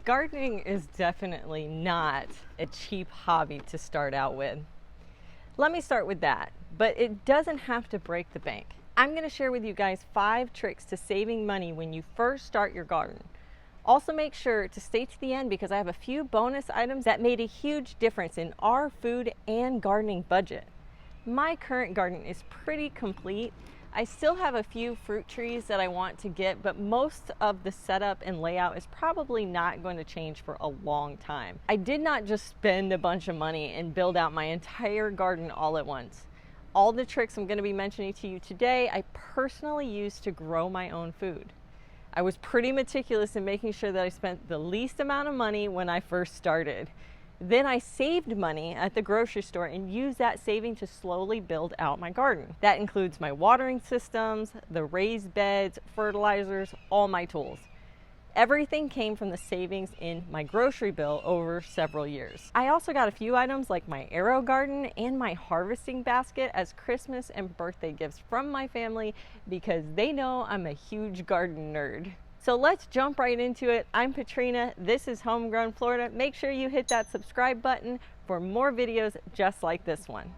Gardening is definitely not a cheap hobby to start out with. Let me start with that, but it doesn't have to break the bank. I'm going to share with you guys 5 tricks to saving money when you first start your garden. Also make sure to stay to the end because I have a few bonus items that made a huge difference in our food and gardening budget. My current garden is pretty complete. I still have a few fruit trees that I want to get, but most of the setup and layout is probably not going to change for a long time. I did not just spend a bunch of money and build out my entire garden all at once. All the tricks I'm going to be mentioning to you today, I personally used to grow my own food. I was pretty meticulous in making sure that I spent the least amount of money when I first started. Then I saved money at the grocery store and used that saving to slowly build out my garden. That includes my watering systems, the raised beds, fertilizers, all my tools. Everything came from the savings in my grocery bill over several years. I also got a few items like my arrow garden and my harvesting basket as Christmas and birthday gifts from my family because they know I'm a huge garden nerd. So let's jump right into it. I'm Katrina, this is Homegrown Florida. Make sure you hit that subscribe button for more videos just like this one.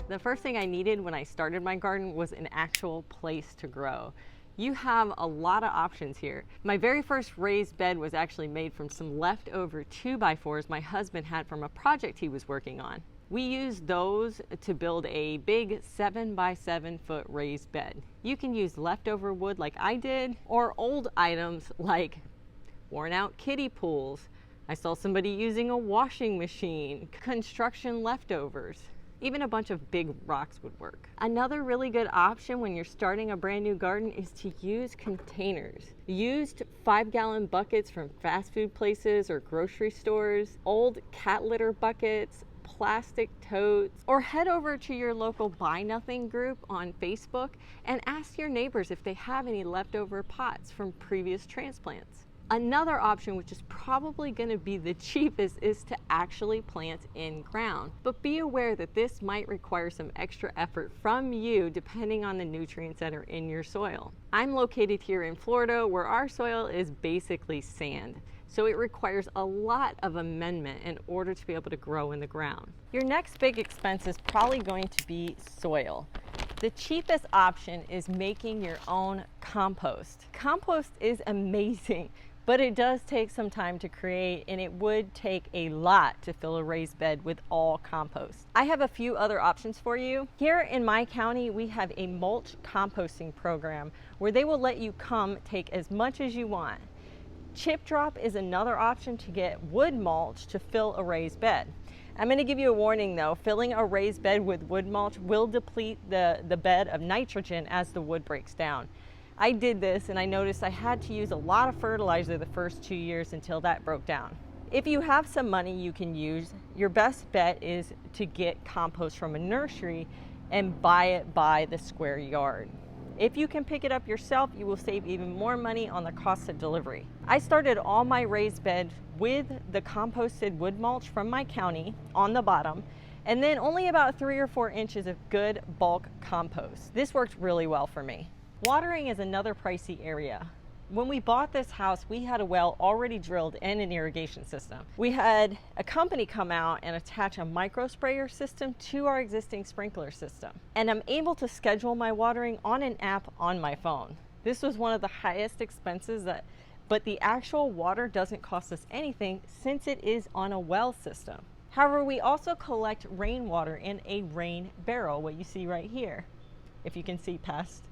The first thing I needed when I started my garden was an actual place to grow. You have a lot of options here. My very first raised bed was actually made from some leftover 2x4s my husband had from a project he was working on. We used those to build a big 7x7 foot raised bed. You can use leftover wood like I did, or old items like worn out kiddie pools. I saw somebody using a washing machine, construction leftovers. Even a bunch of big rocks would work. Another really good option when you're starting a brand new garden is to use containers. Used 5-gallon buckets from fast food places or grocery stores, old cat litter buckets, plastic totes, or head over to your local Buy Nothing group on Facebook and ask your neighbors if they have any leftover pots from previous transplants. Another option, which is probably going to be the cheapest, is to actually plant in ground. But be aware that this might require some extra effort from you depending on the nutrients that are in your soil. I'm located here in Florida where our soil is basically sand. So it requires a lot of amendment in order to be able to grow in the ground. Your next big expense is probably going to be soil. The cheapest option is making your own compost. Compost is amazing, but it does take some time to create, and it would take a lot to fill a raised bed with all compost. I have a few other options for you. Here in my county, we have a mulch composting program where they will let you come take as much as you want. Chip drop is another option to get wood mulch to fill a raised bed. I'm going to give you a warning though, filling a raised bed with wood mulch will deplete the bed of nitrogen as the wood breaks down. I did this and I noticed I had to use a lot of fertilizer the first 2 years until that broke down. If you have some money you can use, your best bet is to get compost from a nursery and buy it by the square yard. If you can pick it up yourself, you will save even more money on the cost of delivery. I started all my raised beds with the composted wood mulch from my county on the bottom, and then only about 3 or 4 inches of good bulk compost. This worked really well for me. Watering is another pricey area. When we bought this house, we had a well already drilled and an irrigation system. We had a company come out and attach a micro sprayer system to our existing sprinkler system. And I'm able to schedule my watering on an app on my phone. This was one of the highest expenses but the actual water doesn't cost us anything since it is on a well system. However, we also collect rainwater in a rain barrel, what you see right here, if you can see past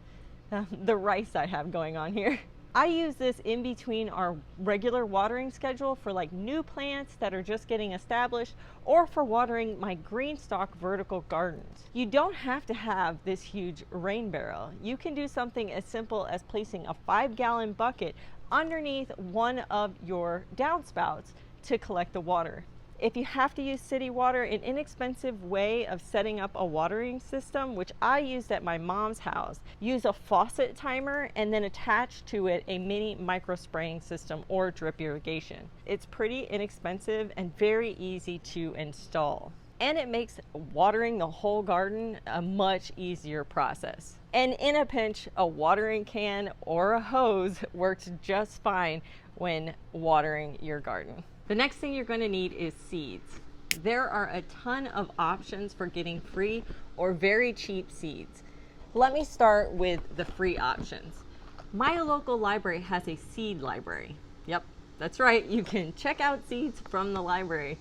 the rice I have going on here. I use this in between our regular watering schedule for like new plants that are just getting established or for watering my green stalk vertical gardens. You don't have to have this huge rain barrel. You can do something as simple as placing a 5-gallon bucket underneath one of your downspouts to collect the water. If you have to use city water, an inexpensive way of setting up a watering system, which I used at my mom's house, use a faucet timer and then attach to it a mini micro spraying system or drip irrigation. It's pretty inexpensive and very easy to install. And it makes watering the whole garden a much easier process. And in a pinch, a watering can or a hose works just fine when watering your garden. The next thing you're going to need is seeds. There are a ton of options for getting free or very cheap seeds. Let me start with the free options. My local library has a seed library. Yep, that's right, you can check out seeds from the library.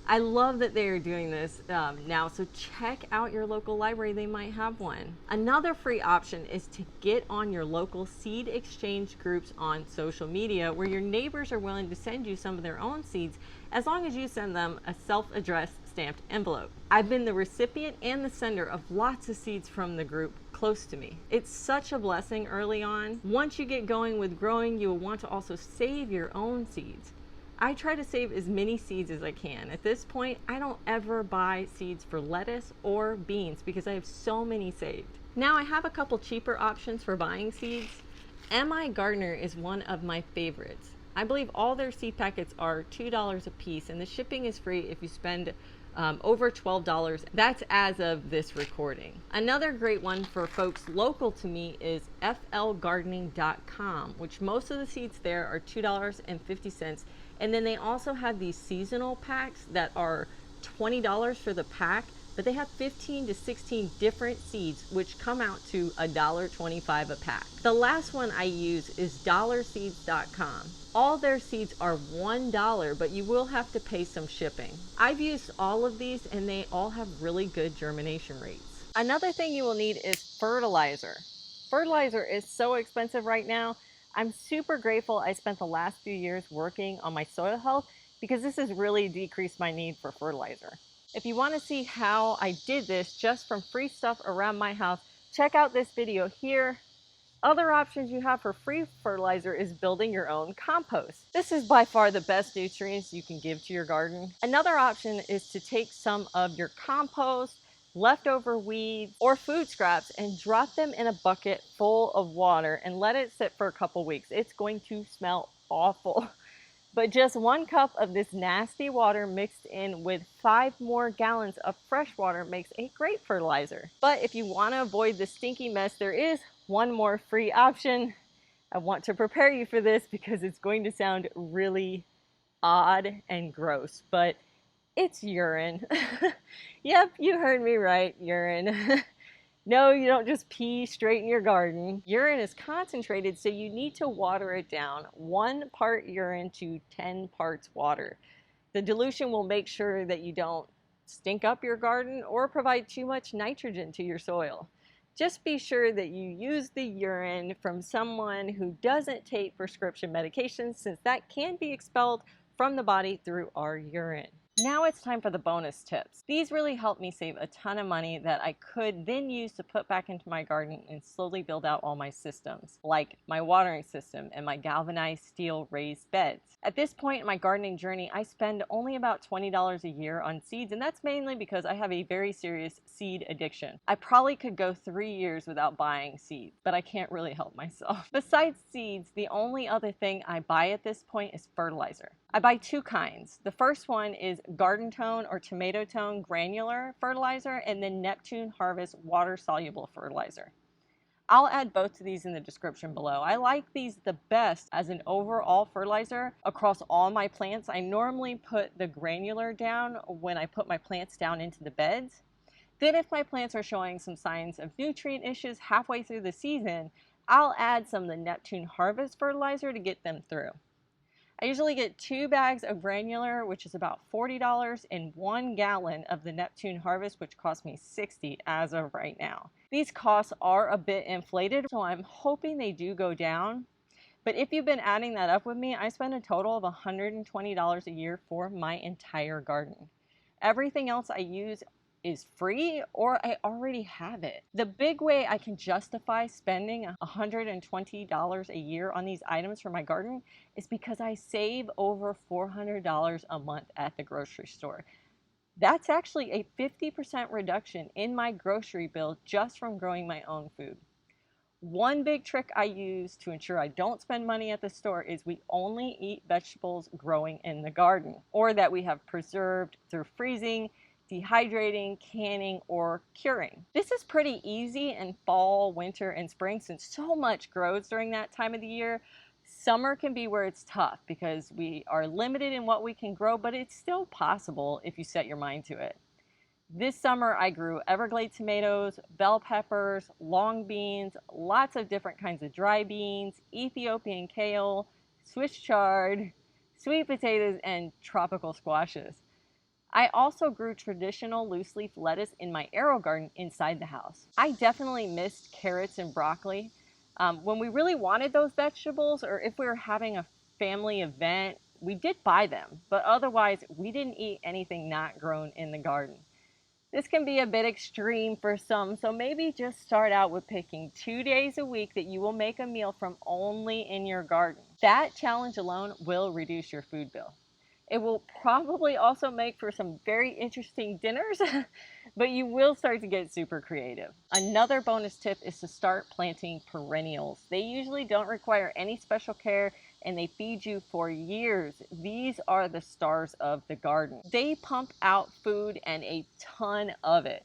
I love that they are doing this now, so check out your local library, they might have one. Another free option is to get on your local seed exchange groups on social media where your neighbors are willing to send you some of their own seeds as long as you send them a self-addressed stamped envelope. I've been the recipient and the sender of lots of seeds from the group close to me. It's such a blessing early on. Once you get going with growing, you will want to also save your own seeds. I try to save as many seeds as I can. At this point, I don't ever buy seeds for lettuce or beans because I have so many saved. Now I have a couple cheaper options for buying seeds. MI Gardener is one of my favorites. I believe all their seed packets are $2 a piece and the shipping is free if you spend over $12. That's as of this recording. Another great one for folks local to me is flgardening.com, which most of the seeds there are $2.50. And then they also have these seasonal packs that are $20 for the pack, but they have 15 to 16 different seeds, which come out to $1.25 a pack. The last one I use is dollarseeds.com. All their seeds are $1, but you will have to pay some shipping. I've used all of these and they all have really good germination rates. Another thing you will need is fertilizer. Fertilizer is so expensive right now. I'm super grateful I spent the last few years working on my soil health because this has really decreased my need for fertilizer. If you want to see how I did this just from free stuff around my house, check out this video here. Other options you have for free fertilizer is building your own compost. This is by far the best nutrients you can give to your garden. Another option is to take some of your compost, leftover weeds, or food scraps and drop them in a bucket full of water and let it sit for a couple weeks. It's going to smell awful. But just 1 cup of this nasty water mixed in with 5 more gallons of fresh water makes a great fertilizer. But if you want to avoid the stinky mess, there is one more free option. I want to prepare you for this because it's going to sound really odd and gross, but it's urine. Yep, you heard me right, urine. No, you don't just pee straight in your garden. Urine is concentrated, so you need to water it down. 1 part urine to 10 parts water. The dilution will make sure that you don't stink up your garden or provide too much nitrogen to your soil. Just be sure that you use the urine from someone who doesn't take prescription medications, since that can be expelled from the body through our urine. Now it's time for the bonus tips. These really helped me save a ton of money that I could then use to put back into my garden and slowly build out all my systems, like my watering system and my galvanized steel raised beds. At this point in my gardening journey, I spend only about $20 a year on seeds, and that's mainly because I have a very serious seed addiction. I probably could go 3 years without buying seeds, but I can't really help myself. Besides seeds, the only other thing I buy at this point is fertilizer. I buy 2 kinds. The first one is Garden Tone or Tomato Tone granular fertilizer, and then Neptune Harvest water soluble fertilizer. I'll add both of these in the description below. I like these the best as an overall fertilizer across all my plants. I normally put the granular down when I put my plants down into the beds. Then if my plants are showing some signs of nutrient issues halfway through the season, I'll add some of the Neptune Harvest fertilizer to get them through. I usually get 2 bags of granular, which is about $40, and 1 gallon of the Neptune Harvest, which cost me $60 as of right now. These costs are a bit inflated, so I'm hoping they do go down. But if you've been adding that up with me, I spend a total of $120 a year for my entire garden. Everything else I use is free or I already have it. The big way I can justify spending $120 a year on these items for my garden is because I save over $400 a month at the grocery store. That's actually a 50% reduction in my grocery bill just from growing my own food. One big trick I use to ensure I don't spend money at the store is we only eat vegetables growing in the garden or that we have preserved through freezing, dehydrating, canning, or curing. This is pretty easy in fall, winter, and spring since so much grows during that time of the year. Summer can be where it's tough because we are limited in what we can grow, but it's still possible if you set your mind to it. This summer I grew Everglade tomatoes, bell peppers, long beans, lots of different kinds of dry beans, Ethiopian kale, Swiss chard, sweet potatoes, and tropical squashes. I also grew traditional loose leaf lettuce in my AeroGarden inside the house. I definitely missed carrots and broccoli. When we really wanted those vegetables, or if we were having a family event, we did buy them, but otherwise we didn't eat anything not grown in the garden. This can be a bit extreme for some, so maybe just start out with picking 2 days a week that you will make a meal from only in your garden. That challenge alone will reduce your food bill. It will probably also make for some very interesting dinners, but you will start to get super creative. Another bonus tip is to start planting perennials. They usually don't require any special care and they feed you for years. These are the stars of the garden. They pump out food and a ton of it.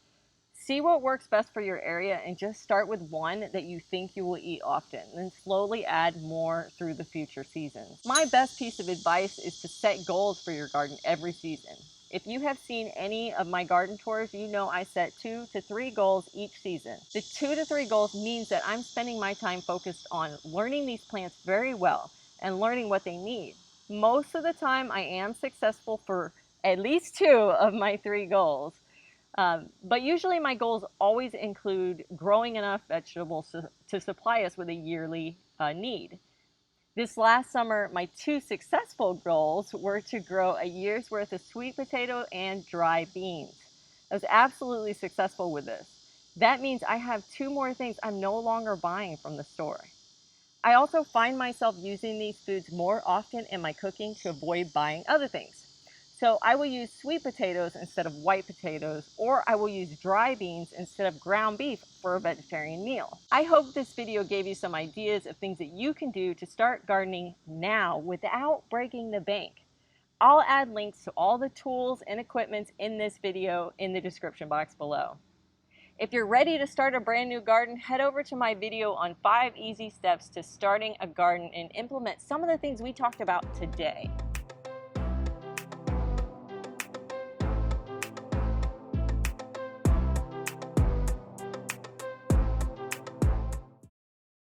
See what works best for your area and just start with one that you think you will eat often, then slowly add more through the future seasons. My best piece of advice is to set goals for your garden every season. If you have seen any of my garden tours, you know I set 2 to 3 goals each season. The 2 to 3 goals means that I'm spending my time focused on learning these plants very well and learning what they need. Most of the time I am successful for at least 2 of my 3 goals. But usually my goals always include growing enough vegetables to supply us with a yearly need. This last summer, my 2 successful goals were to grow a year's worth of sweet potato and dry beans. I was absolutely successful with this. That means I have 2 more things I'm no longer buying from the store. I also find myself using these foods more often in my cooking to avoid buying other things. So I will use sweet potatoes instead of white potatoes, or I will use dry beans instead of ground beef for a vegetarian meal. I hope this video gave you some ideas of things that you can do to start gardening now without breaking the bank. I'll add links to all the tools and equipment in this video in the description box below. If you're ready to start a brand new garden, head over to my video on 5 easy steps to starting a garden and implement some of the things we talked about today.